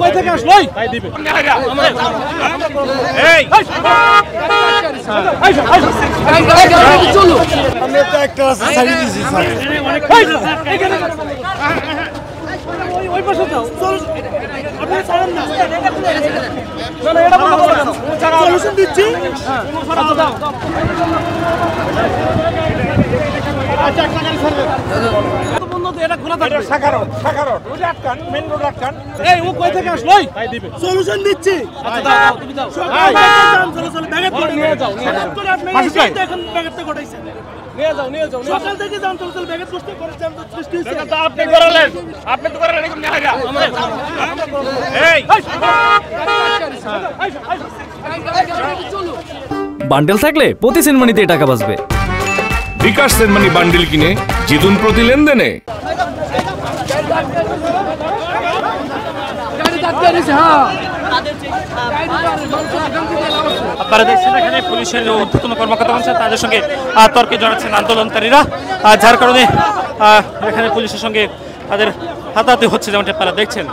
কই থেকে আসলো তাই দিবে এই চলো আমি তো একটা আছে ছাড়ি দিছি স্যার ওই পাশে যাও চলো আপনি ছাড়েন না না এটা বন্ধ করো কেন সলিউশন দিচ্ছি আচ্ছা দাও আচ্ছা একটা গাড়ি ছাড়বে তো বন্ধ তো এটা খোলা থাকবে সাকারত রোড আটকান মেইন রোড আটকান এই ও কই থেকে আসলো তাই দিবে সলিউশন দিচ্ছি আচ্ছা দাও তুমি দাও চলো চলো ব্যাগে করে নিয়ে যাও করে আপনি এখন ব্যাগেতে ঘটাইছেন নিয়ে যাও সকাল থেকে যান চল ব্যাগে কষ্ট করে যান তো সৃষ্টি হইছে এটা তো আপনি করালেন এরকম নিয়ে আইরা এই বান্ডেল থাকলে প্রতি সেনমানিতে টাকা বাঁচবে। বিকাশ সেনমানি বান্ডেল কিনে জিতুন প্রতি লেনদেনে। আপনারা দেখছেন এখানে পুলিশের ঊর্ধ্বতন কর্মকর্তা আছেন, তাদের সঙ্গে তর্কে জড়াচ্ছেন আন্দোলনকারীরা, যার কারণে এখানে পুলিশের সঙ্গে তাদের হাতাহাতি হচ্ছে, যেমনটি আপনারা দেখছেন।